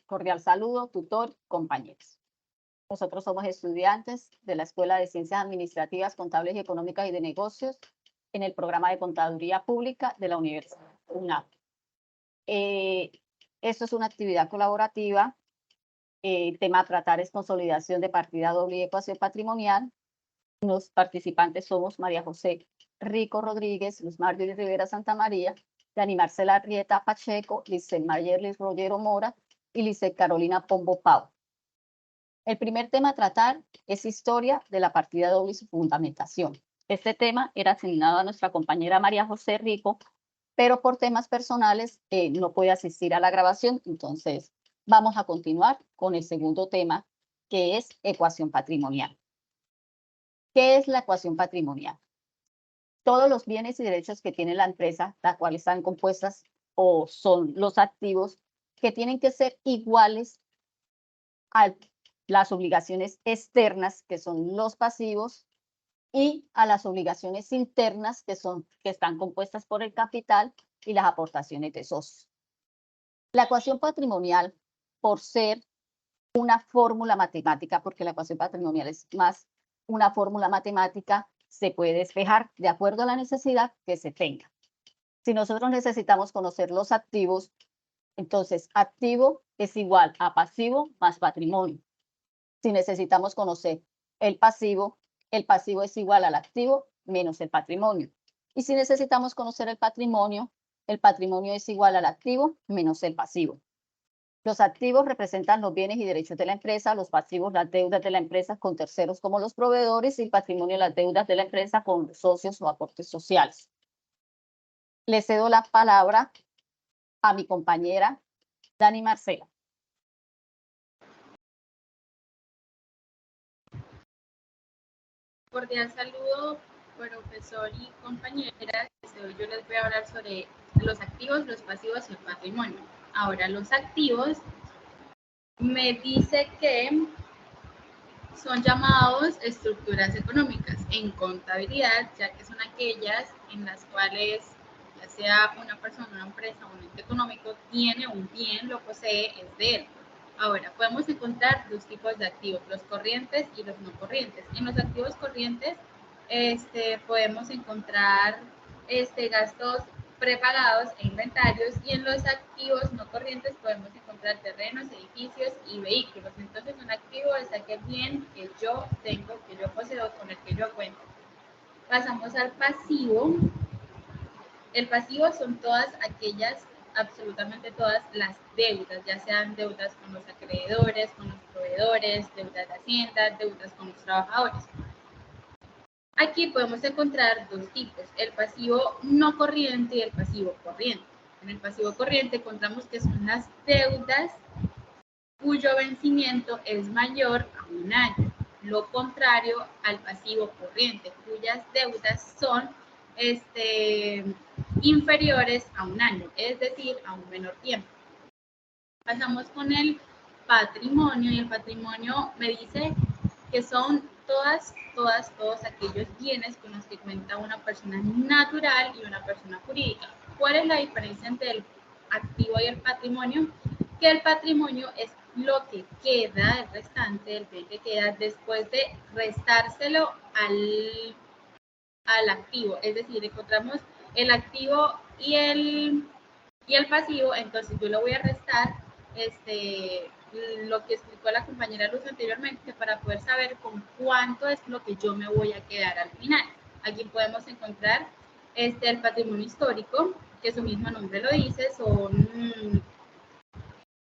Cordial saludo, tutor, compañeros. Nosotros somos estudiantes de la Escuela de Ciencias Administrativas, Contables y Económicas y de Negocios en el programa de Contaduría Pública de la Universidad UNAP. Esto es una actividad colaborativa. El tema a tratar es consolidación de partida doble y ecuación patrimonial. Los participantes somos María José Rico Rodríguez, Luz Marjorie Rivera Santamaría, Dani Marcela Rieta Pacheco, Lisset Mayerlis Rollero Mora y Lisset Carolina Pombo Pau. El primer tema a tratar es historia de la partida doble y su fundamentación. Este tema era asignado a nuestra compañera María José Rico, pero por temas personales no puede asistir a la grabación, entonces vamos a continuar con el segundo tema, que es ecuación patrimonial. ¿Qué es la ecuación patrimonial? Todos los bienes y derechos que tiene la empresa, las cuales están compuestas o son los activos, que tienen que ser iguales a las obligaciones externas, que son los pasivos, y a las obligaciones internas, que están compuestas por el capital y las aportaciones de socios. La ecuación patrimonial, por ser una fórmula matemática, porque la ecuación patrimonial es más una fórmula matemática, se puede despejar de acuerdo a la necesidad que se tenga. Si nosotros necesitamos conocer los activos, entonces activo es igual a pasivo más patrimonio. Si necesitamos conocer el pasivo es igual al activo menos el patrimonio. Y si necesitamos conocer el patrimonio es igual al activo menos el pasivo. Los activos representan los bienes y derechos de la empresa, los pasivos las deudas de la empresa con terceros como los proveedores y el patrimonio las deudas de la empresa con socios o aportes sociales. Le cedo la palabra a mi compañera Dani Marcela. Cordial saludo, profesor y compañeras. Hoy yo les voy a hablar sobre los activos, los pasivos y el patrimonio. Ahora, los activos me dice que son llamados estructuras económicas en contabilidad, ya que son aquellas en las cuales, ya sea una persona, una empresa o un ente económico, tiene un bien, lo posee, es de él. Ahora, podemos encontrar dos tipos de activos, los corrientes y los no corrientes. En los activos corrientes podemos encontrar gastos prepagados e inventarios, y en los activos no corrientes podemos encontrar terrenos, edificios y vehículos. Entonces, un activo es aquel bien que yo tengo, que yo poseo, con el que yo cuento. Pasamos al pasivo. El pasivo son todas aquellas, absolutamente todas las deudas, ya sean deudas con los acreedores, con los proveedores, deudas de hacienda, deudas con los trabajadores. Aquí podemos encontrar dos tipos, el pasivo no corriente y el pasivo corriente. En el pasivo corriente encontramos que son las deudas cuyo vencimiento es mayor a un año, lo contrario al pasivo corriente, cuyas deudas son inferiores a un año, es decir, a un menor tiempo. Pasamos con el patrimonio, y el patrimonio me dice que son todos aquellos bienes con los que cuenta una persona natural y una persona jurídica. ¿Cuál es la diferencia entre el activo y el patrimonio? Que el patrimonio es lo que queda, el restante, el bien que queda después de restárselo al activo. Es decir, encontramos el activo y el pasivo, entonces yo lo voy a restar lo que explicó la compañera Luz anteriormente para poder saber con cuánto es lo que yo me voy a quedar al final. Aquí podemos encontrar el patrimonio histórico, que su mismo nombre lo dice, son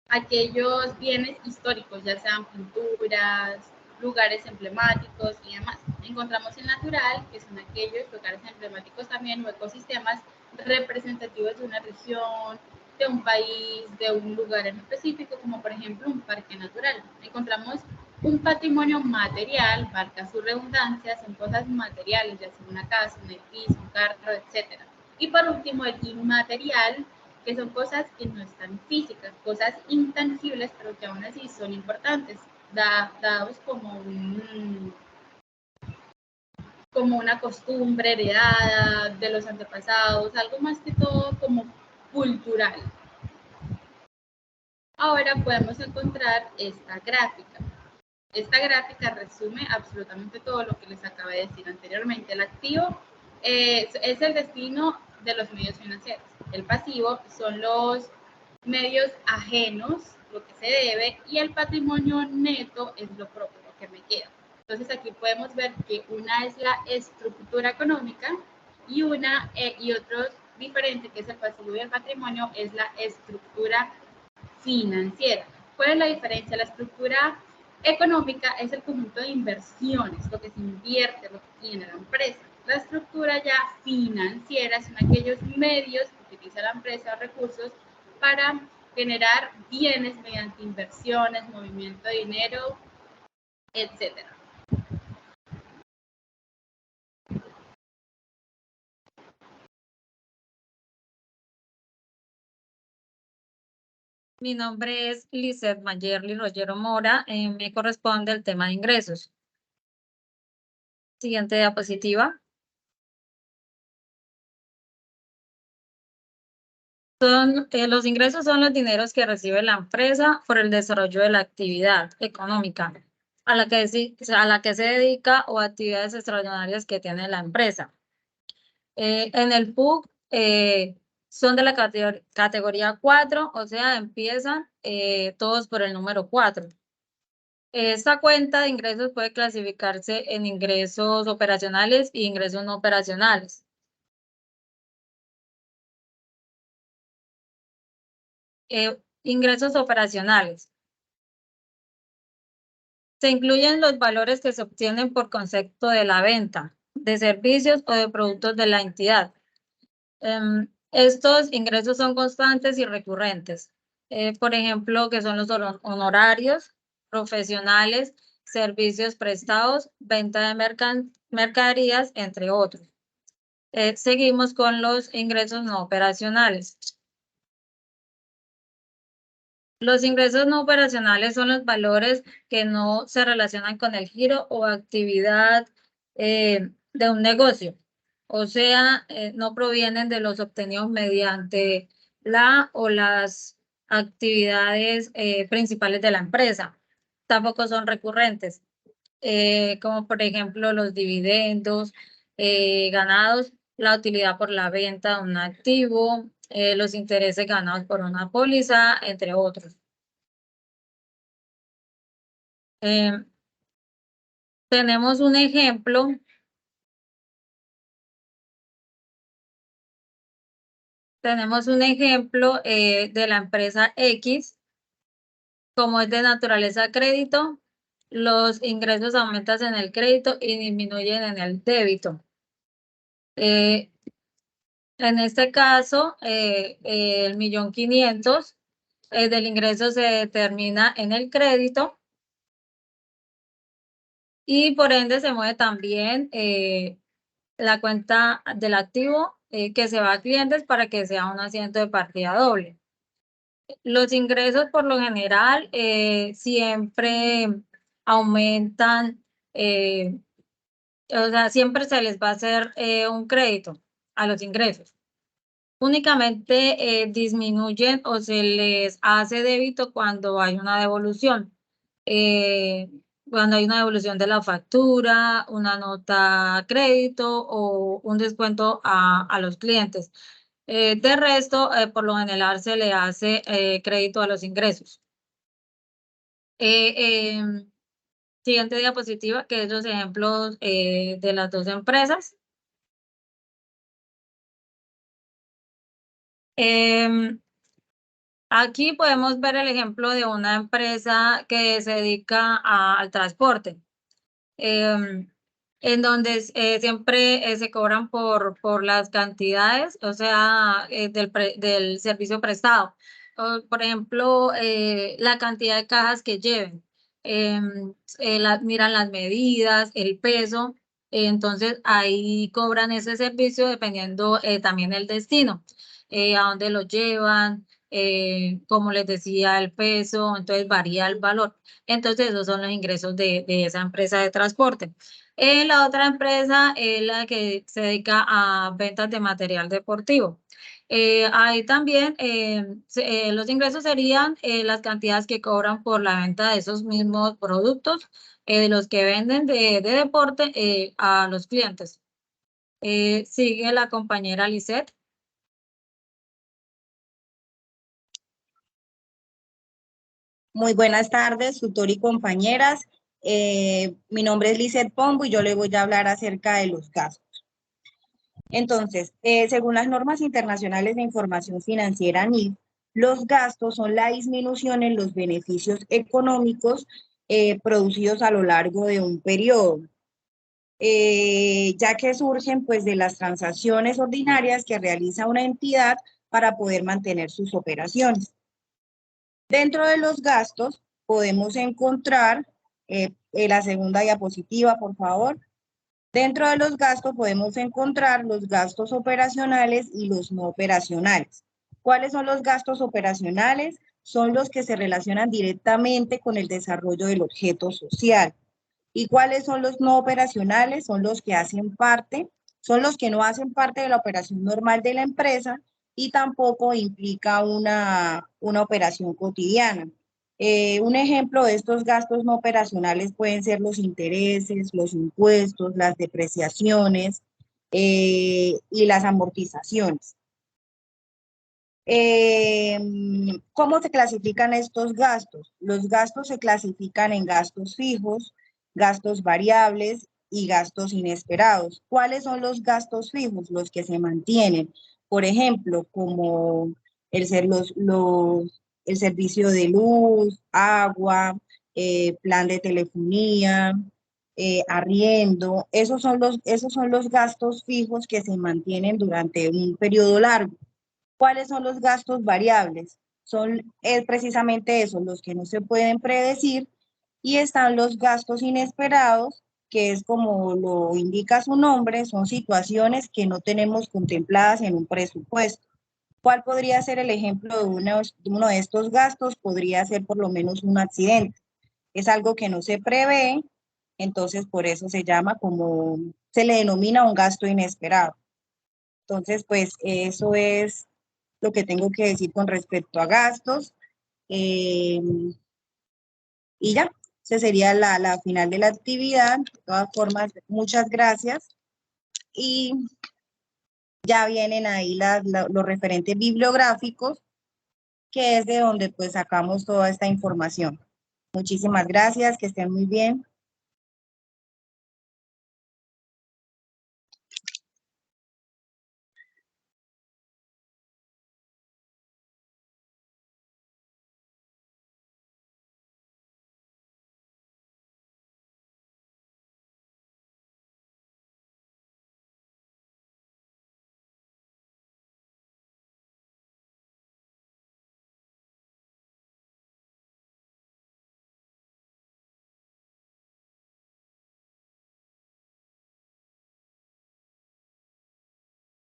aquellos bienes históricos, ya sean pinturas, lugares emblemáticos y demás. Encontramos el natural, que son aquellos lugares emblemáticos también o ecosistemas representativos de una región, de un país, de un lugar en específico, como por ejemplo un parque natural. Encontramos un patrimonio material, valga su redundancia, son cosas materiales, ya sea una casa, un edificio, un carro, etc. Y por último, el inmaterial, que son cosas que no están físicas, cosas intangibles, pero que aún así son importantes, dados como una costumbre heredada de los antepasados, algo más que todo como cultural. Ahora podemos encontrar esta gráfica. Esta gráfica resume absolutamente todo lo que les acabé de decir anteriormente. El activo es el destino de los medios financieros. El pasivo son los medios ajenos, lo que se debe, y el patrimonio neto es lo propio, lo que me queda. Entonces aquí podemos ver que una es la estructura económica y otro diferente, que es el pasivo y el patrimonio, es la estructura financiera. ¿Cuál es la diferencia? La estructura económica es el conjunto de inversiones, lo que se invierte, lo que tiene la empresa. La estructura ya financiera son aquellos medios que utiliza la empresa, recursos, para generar bienes mediante inversiones, movimiento de dinero, etcétera. Mi nombre es Lizeth Mayerly Rollero Mora. Me corresponde el tema de ingresos. Siguiente diapositiva. Los ingresos son los dineros que recibe la empresa por el desarrollo de la actividad económica a la que se dedica o actividades extraordinarias que tiene la empresa. En el PUC son de la categoría 4, o sea, empiezan todos por el número 4. Esta cuenta de ingresos puede clasificarse en ingresos operacionales y ingresos no operacionales. Ingresos operacionales. Se incluyen los valores que se obtienen por concepto de la venta de servicios o de productos de la entidad. Estos ingresos son constantes y recurrentes. Por ejemplo, que son los honorarios profesionales, servicios prestados, venta de mercaderías, entre otros. Seguimos con los ingresos no operacionales. Los ingresos no operacionales son los valores que no se relacionan con el giro o actividad de un negocio. O sea, no provienen de los obtenidos mediante la o las actividades principales de la empresa. Tampoco son recurrentes, como por ejemplo los dividendos ganados, la utilidad por la venta de un activo, los intereses ganados por una póliza, entre otros. Tenemos un ejemplo. Tenemos un ejemplo de la empresa X. Como es de naturaleza crédito, los ingresos aumentan en el crédito y disminuyen en el débito. En este caso, el 1.500.000 del ingreso se determina en el crédito y por ende se mueve también la cuenta del activo que se va a clientes para que sea un asiento de partida doble. Los ingresos por lo general siempre aumentan, o sea, siempre se les va a hacer un crédito a los ingresos. Únicamente disminuyen o se les hace débito cuando hay una devolución. Cuando hay una devolución de la factura, una nota crédito o un descuento a los clientes. De resto, por lo general se le hace crédito a los ingresos. Siguiente diapositiva, que es los ejemplos de las dos empresas. Aquí podemos ver el ejemplo de una empresa que se dedica al transporte, en donde siempre se cobran por las cantidades, o sea, del servicio prestado. Por ejemplo, la cantidad de cajas que lleven. Miran las medidas, el peso, entonces ahí cobran ese servicio dependiendo también el destino, a dónde lo llevan, como les decía, el peso, entonces varía el valor. Entonces esos son los ingresos de esa empresa de transporte. La otra empresa es la que se dedica a ventas de material deportivo. Ahí también los ingresos serían las cantidades que cobran por la venta de esos mismos productos, de los que venden de deporte a los clientes. Sigue la compañera Lisette. Muy buenas tardes, tutor y compañeras. Mi nombre es Lisette Pombo y yo le voy a hablar acerca de los gastos. Entonces, según las normas internacionales de información financiera NIF, los gastos son la disminución en los beneficios económicos producidos a lo largo de un periodo, ya que surgen pues de las transacciones ordinarias que realiza una entidad para poder mantener sus operaciones. Dentro de los gastos podemos encontrar, la segunda diapositiva, por favor. Dentro de los gastos podemos encontrar los gastos operacionales y los no operacionales. ¿Cuáles son los gastos operacionales? Son los que se relacionan directamente con el desarrollo del objeto social. ¿Y cuáles son los no operacionales? Son los que hacen parte, son los que no hacen parte de la operación normal de la empresa y tampoco implica una operación cotidiana. Un ejemplo de estos gastos no operacionales pueden ser los intereses, los impuestos, las depreciaciones y las amortizaciones. ¿Cómo se clasifican estos gastos? Los gastos se clasifican en gastos fijos, gastos variables y gastos inesperados. ¿Cuáles son los gastos fijos? Los que se mantienen. Por ejemplo, como el servicio de luz, agua, plan de telefonía, arriendo. Esos son los gastos fijos que se mantienen durante un periodo largo. ¿Cuáles son los gastos variables? Son precisamente esos, los que no se pueden predecir, y están los gastos inesperados, que es como lo indica su nombre, son situaciones que no tenemos contempladas en un presupuesto. ¿Cuál podría ser el ejemplo de uno de estos gastos? Podría ser por lo menos un accidente. Es algo que no se prevé, entonces por eso se le denomina un gasto inesperado. Entonces, pues eso es lo que tengo que decir con respecto a gastos. Y ya, esa sería la final de la actividad. De todas formas, muchas gracias. Y ya vienen ahí los referentes bibliográficos, que es de donde pues sacamos toda esta información. Muchísimas gracias, que estén muy bien.